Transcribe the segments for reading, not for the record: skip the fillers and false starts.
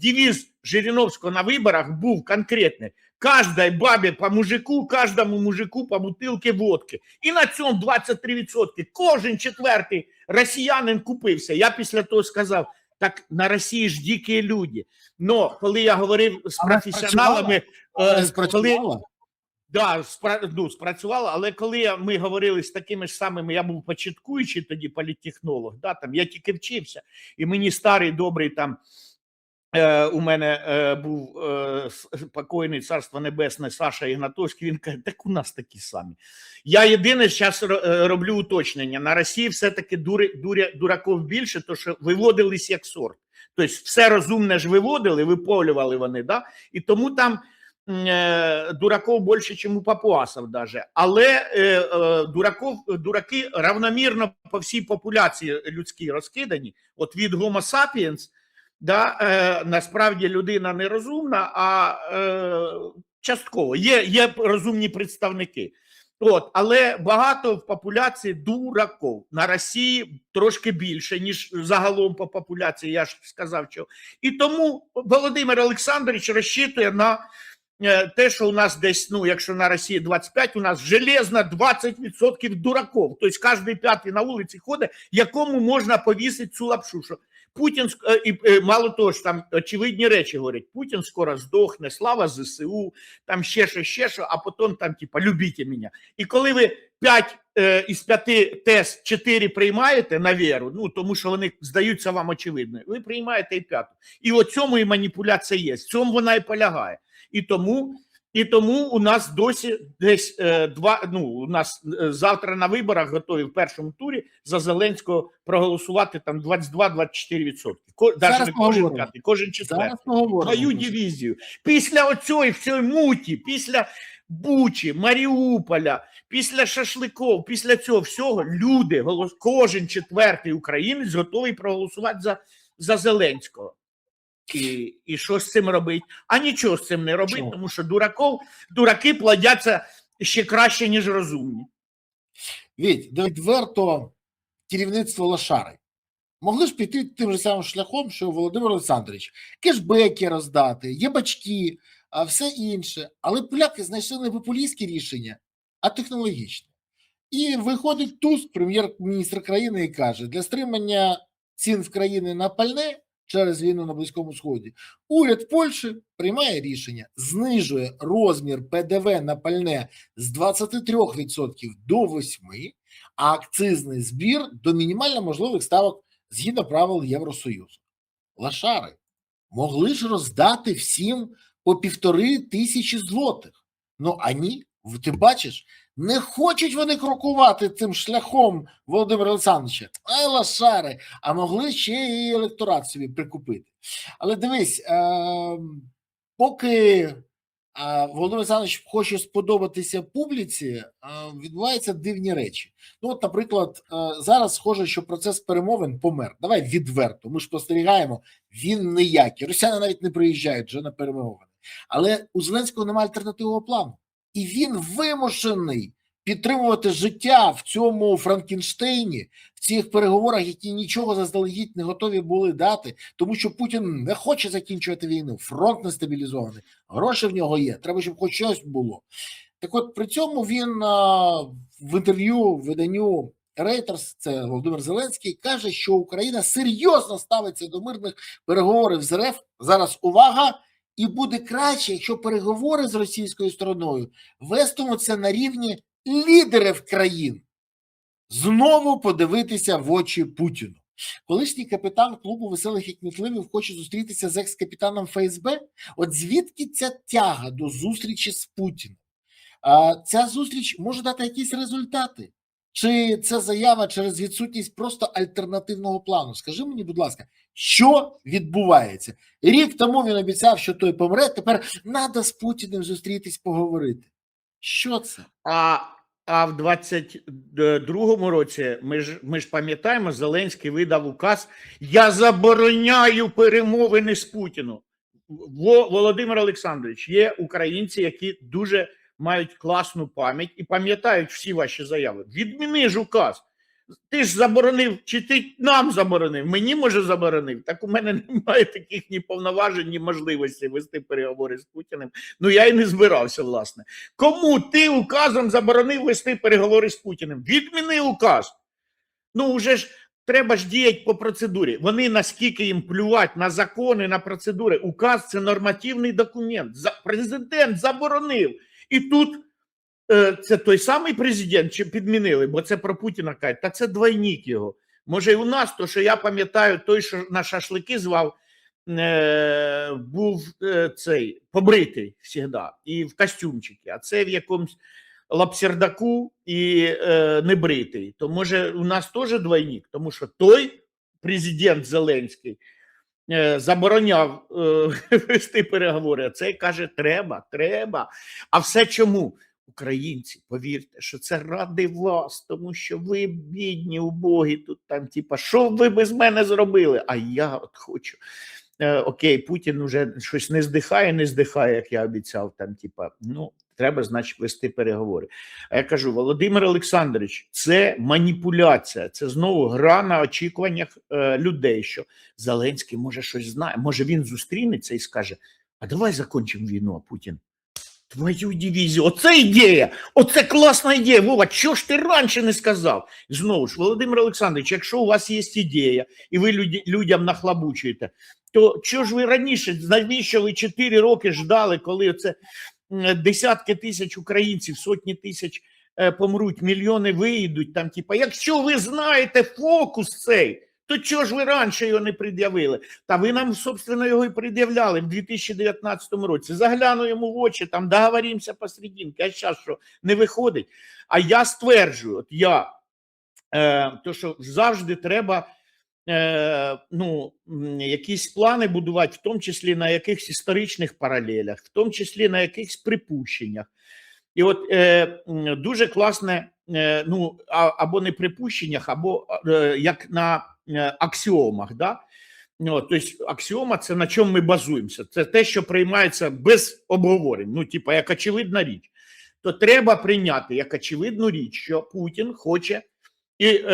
девіз Жириновського на виборах був конкретний: кожній бабі по мужику, кожному мужику по бутилці водки. І на цьому 23%. Кожен четвертий росіянин купився. Я після того сказав: так на Росії ж дикі люди. Но коли я говорив з професіоналами, спрацювало, але коли ми говорили з такими ж самими, я був початкуючий тоді політтехнолог, да, там, я тільки вчився, і мені старий, добрий там, у мене був покойний, царство небесне, Саша Ігнатовський, він каже: так у нас такі самі. Я єдине зараз роблю уточнення: на Росії все-таки дураків більше, то що виводились як сорт. Тобто все розумне ж виводили, виполювали вони, да? І тому там дураків більше, ніж у папуасів даже. Але дураки равномірно по всій популяції людській розкидані. От від Homo sapiens, да, насправді людина не розумна, а частково. Є розумні представники. От, але багато в популяції дураків. На Росії трошки більше, ніж загалом по популяції, я ж сказав, що. І тому Володимир Олександрович розчитує на те, що у нас десь, ну, якщо на Росії 25, у нас железно 20% дураків. Тобто кожен п'ятий на вулиці ходить, якому можна повісити цю лапшу. Що Путін, і мало того, що там очевидні речі говорять: Путін скоро здохне, слава ЗСУ, там ще що, а потім там типа любіть мене. І коли ви 5 із 5 тез 4 приймаєте на віру, ну тому що вони здаються вам очевидною, ви приймаєте і 5. І от цьому і маніпуляція є, в цьому вона і полягає. І тому у нас досі десь у нас завтра на виборах готові в першому турі за Зеленського проголосувати там 22-24%. Навіть не кожен п'ятий, кожен четвертий. Мою дивізію. Після оцьої муті, після Бучі, Маріуполя, після шашликів, після цього всього люди, кожен четвертий українець готовий проголосувати за Зеленського. І що з цим робить? А нічого з цим не робить, тому що дураки плодяться ще краще, ніж розумні. Відверто керівництво Лошари могли ж піти тим же самим шляхом, що Володимир Олександрович: кешбеки роздати, єбачки, а все інше. Але поляки знайшли не популістське рішення, а технологічне. І виходить Туск, прем'єр-міністр країни, і каже: для стримання цін в країни на пальне через війну на Близькому Сході уряд Польщі приймає рішення, знижує розмір ПДВ на пальне з 23% до 8%, а акцизний збір до мінімально можливих ставок згідно правил Євросоюзу. Лошари могли ж роздати всім по 1500 злотих. Ну, а ні, ти бачиш, не хочуть вони крокувати цим шляхом Володимира Олександровича. Ай, лошари, а могли ще і електорат собі прикупити. Але дивись, поки Володимир Олександрович хоче сподобатися публіці, відбуваються дивні речі. Ну, от, наприклад, зараз схоже, що процес перемовин помер. Давай відверто, ми ж спостерігаємо, він ніякий. Росіяни навіть не приїжджають вже на перемовини. Але у Зеленського немає альтернативного плану. І він вимушений підтримувати життя в цьому Франкенштейні, в цих переговорах, які нічого заздалегідь не готові були дати, тому що Путін не хоче закінчувати війну, фронт не стабілізований, гроші в нього є, треба, щоб хоч щось було. Так от, при цьому він в інтерв'ю виданню Reuters, це Володимир Зеленський, каже, що Україна серйозно ставиться до мирних переговорів з РФ, зараз увага, і буде краще, якщо переговори з російською стороною вестимуться на рівні лідерів країн. Знову подивитися в очі Путіну. Колишній капітан клубу веселих і кмітливих хоче зустрітися з екс-капітаном ФСБ. От звідки ця тяга до зустрічі з Путіним? Ця зустріч може дати якісь результати? Чи це заява через відсутність просто альтернативного плану? Скажи мені, будь ласка, що відбувається? Рік тому він обіцяв, що той помре, тепер треба з Путіним зустрітись, поговорити. Що це? А в 22-му році, ми ж пам'ятаємо, Зеленський видав указ: я забороняю перемовини з Путіним. Володимир Олександрович, є українці, які дуже мають класну пам'ять і пам'ятають всі ваші заяви. Відміни ж указ. ти ж заборонив, чи ти нам заборонив? Мені, може, заборонив? Так у мене немає таких ні повноважень, ні можливості вести переговори з Путіним. Ну, я і не збирався, власне. Кому ти указом заборонив вести переговори з Путіним? Відміни указ. Ну, вже ж треба ж діяти по процедурі. Вони наскільки їм плювать на закони, на процедури. Указ – це нормативний документ. Президент заборонив. І тут це той самий президент, чи підмінили, бо це про Путіна кажуть, та це двойник його. Може і у нас, то що я пам'ятаю, той, що на шашлики звав, був цей побритий завжди, і в костюмчикі, а це в якомусь лапсердаку і небритий. То може у нас теж двойник, тому що той президент Зеленський забороняв вести переговори, а цей каже, треба. А все чому? Українці, повірте, що це ради вас, тому що ви бідні, убогі, тут там, типа, що ви без мене зробили? А я от хочу. Окей, Путін уже щось не здихає, як я обіцяв, там, типа, ну, треба, значить, вести переговори. А я кажу, Володимир Олександрович, це маніпуляція, це знову гра на очікуваннях людей, що Зеленський може щось знає, може він зустрінеться і скаже, а давай закінчимо війну, а Путін. Твою дивізію, оце ідея, оце класна ідея, Вова, чого ж ти раніше не сказав? Знову ж, Володимир Олександрович, якщо у вас є ідея, і ви людям нахлабучуєте, то чого ж ви раніше, навіщо ви 4 роки ждали, коли оце десятки тисяч українців, сотні тисяч помруть, мільйони виїдуть, там, типа, якщо ви знаєте фокус цей, то чого ж ви раніше його не пред'явили? Та ви нам, собственно, його і пред'являли в 2019 році. Загляну йому в очі, там договоримося посерединки, а зараз що, не виходить? А я стверджую, от я, то що завжди треба якісь плани будувати, в тому числі на якихось історичних паралелях, в тому числі на якихось припущеннях. І от дуже класне, або не припущеннях, або як на аксіомах, да? Тобто аксіома – це на чому ми базуємося, це те, що приймається без обговорень, ну, типа, як очевидна річ. То треба прийняти як очевидну річ, що Путін хоче, і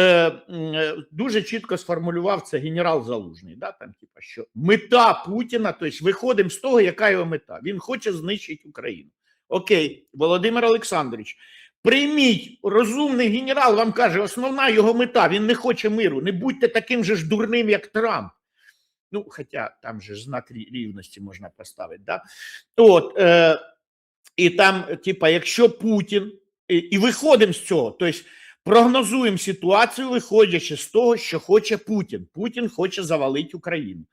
дуже чітко сформулював це генерал Залужний, да? Там, типа, що мета Путіна, тобто виходимо з того, яка його мета, він хоче знищити Україну. Окей, Володимир Олександрович, прийміть, розумний генерал вам каже, основна його мета, він не хоче миру, не будьте таким же ж дурним, як Трамп. Ну, хоча там же знак рівності можна поставити, да? От, і там, типа, якщо Путін, і виходимо з цього, тобто прогнозуємо ситуацію, виходячи з того, що хоче Путін. Путін хоче завалити Україну.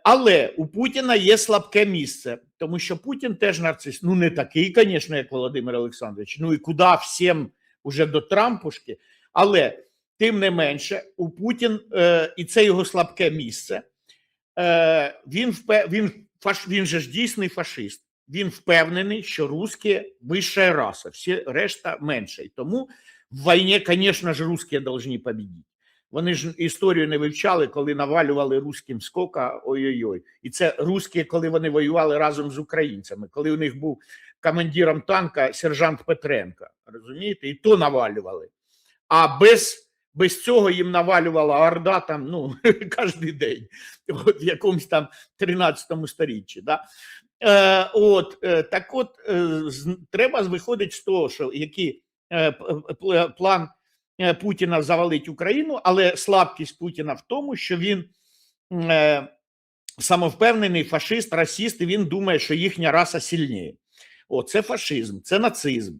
Але у Путіна є слабке місце, тому що Путін теж нарцис. Ну, не такий, звісно, як Володимир Олександрович. Ну, і куди всім уже до Трампушки. Але, тим не менше, у Путін, і це його слабке місце, він же ж дійсний фашист. Він впевнений, що русські вища раса, всі решта менша. І тому в війні, звісно ж, русські повинні победити. Вони ж історію не вивчали, коли навалювали руським скока, ой-ой-ой. І це русські, коли вони воювали разом з українцями, коли у них був командиром танка сержант Петренко, розумієте, і то навалювали. А без цього їм навалювала Орда там, ну, кожен день, от, в якомусь там 13 сторіччі, да? Так от, треба виходити з того, що який план Путіна завалить Україну, але слабкість Путіна в тому, що він самовпевнений фашист, расист, і він думає, що їхня раса сильніє. Це фашизм, це нацизм.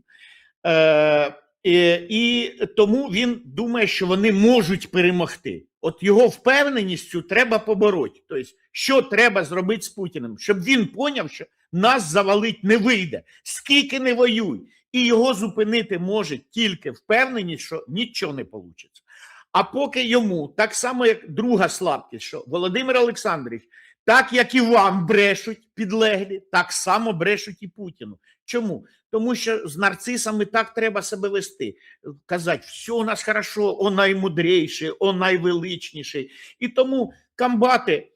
І тому він думає, що вони можуть перемогти. От його впевненістю треба побороти. Тобто, що треба зробити з Путіним? Щоб він поняв, що нас завалить не вийде. Скільки не воюй. І його зупинити може тільки впевненість, що нічого не вийде. А поки йому, так само як друга слабкість, що Володимир Олександрович, так як і вам брешуть підлеглі, так само брешуть і Путіну. Чому? Тому що з нарцисами так треба себе вести. Казати, все у нас хорошо, он наймудріший, он найвеличніший. І тому комбати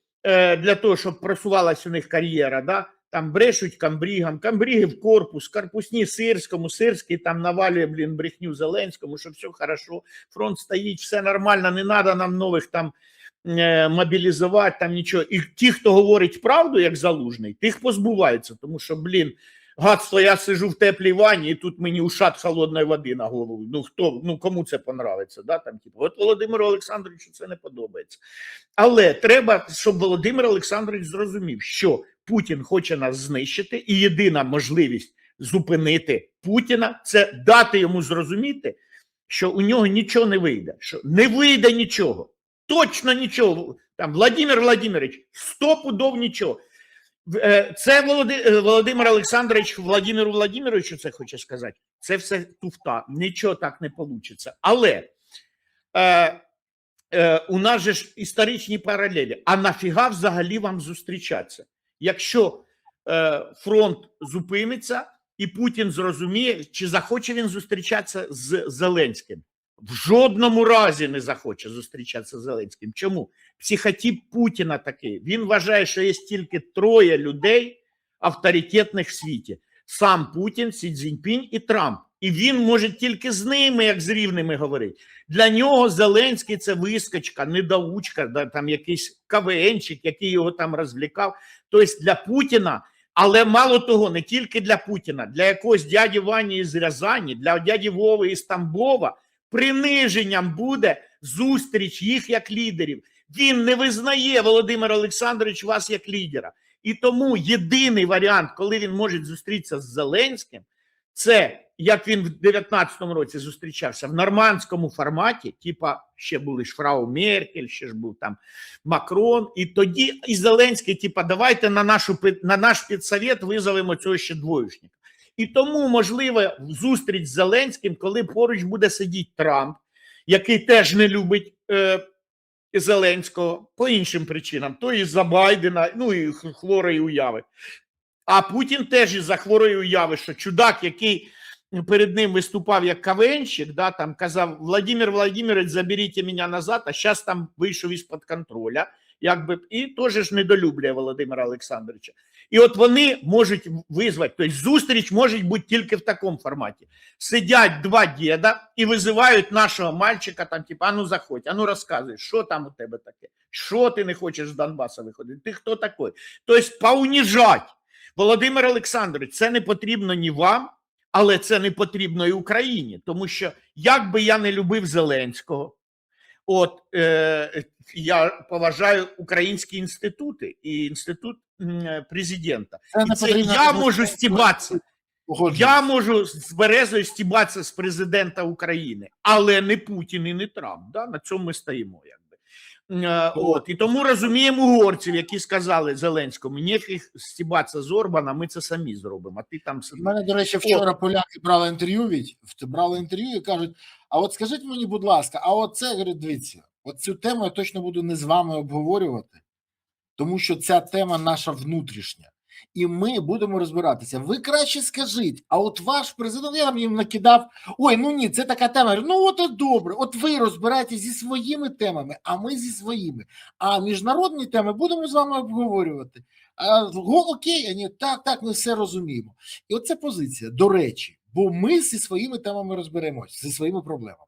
для того, щоб просувалася у них кар'єра, да, там брешуть камбрігам, камбріги в корпус, корпусні Сирському, Сирський там навалює, брехню Зеленському, що все хорошо, фронт стоїть, все нормально, не треба нам нових там мобілізувати, там нічого. І ті, хто говорить правду, як Залужний, тих позбуваються, тому що, гадство, я сижу в теплій ванні, і тут мені ушат холодної води на голову. Кому це понравиться? Да? От Володимиру Олександровичу це не подобається. Але треба, щоб Володимир Олександрович зрозумів, що Путін хоче нас знищити, і єдина можливість зупинити Путіна – це дати йому зрозуміти, що у нього нічого не вийде, що не вийде нічого, точно нічого. Там Владимир Владимирович, стопудов нічого. Це Володимир Олександрович Владимиру Владимировичу це хоче сказати. Це все туфта, нічого так не вийде. Але у нас же ж історичні паралелі. А нафіга взагалі вам зустрічатися? Якщо фронт зупиниться і Путін зрозуміє, чи захоче він зустрічатися з Зеленським. В жодному разі не захоче зустрічатися з Зеленським. Чому? Психотип Путіна такий. Він вважає, що є тільки троє людей авторитетних в світі. Сам Путін, Сі Цзіньпінь і Трамп. І він може тільки з ними, як з рівними, говорити. Для нього Зеленський – це вискочка, недоучка, да, там якийсь КВНчик, який його там розвлікав. Тобто для Путіна, але мало того, не тільки для Путіна, для якогось дяді Вані із Рязані, для дяді Вови із Тамбова, приниженням буде зустріч їх як лідерів. Він не визнає, Володимир Олександрович, вас як лідера. І тому єдиний варіант, коли він може зустрітися з Зеленським, це, як він в 19-му році зустрічався, в нормандському форматі, типа ще були ж фрау Меркель, ще ж був там Макрон, і тоді і Зеленський, типа, давайте на наш підсовет визовемо цього ще двоюшника. І тому, можливо, зустріч з Зеленським, коли поруч буде сидіти Трамп, який теж не любить Зеленського по іншим причинам, то із-за Байдена, ну і хворої уяви. А Путін теж із-за хворої уяви, що чудак, який перед ним виступав як КВНщик, да, там казав: Владимир Владимирович, заберіть мене назад, а зараз там вийшов із-під контроля, якби, і теж ж недолюблює Володимира Олександровича. І от вони можуть визвати, тобто зустріч може бути тільки в такому форматі. Сидять два діда і визивають нашого мальчика, там, типу, а ну заходь, а ну розказуй, що там у тебе таке, що ти не хочеш з Донбасу виходити, ти хто такий? Тобто поуніжать. Володимир Олександрович, це не потрібно ні вам, але це не потрібно і Україні, тому що як би я не любив Зеленського, от я поважаю українські інститути і інститут президента. І це я можу стібатися. Я можу з Березою стібатися з президента України, але не Путін і не Трамп. Да? На цьому ми стоїмо. Якби. От. І тому розуміємо угорців, які сказали Зеленському: ніфіг стібатися з Орбана, ми це самі зробимо. А ти там У мене, до речі, вчора поляки брали інтерв'ю і кажуть: а от скажіть мені, будь ласка, а от це, говорить, дивіться, от цю тему я точно буду не з вами обговорювати, тому що ця тема наша внутрішня. І ми будемо розбиратися. Ви краще скажіть, а от ваш президент, я їм накидав: ой, ну ні, це така тема. Ну от і добре, от ви розбираєтесь зі своїми темами, а ми зі своїми. А міжнародні теми будемо з вами обговорювати. Окей, а ні, так, ми все розуміємо. І оце позиція, до речі, бо ми зі своїми темами розберемося, зі своїми проблемами.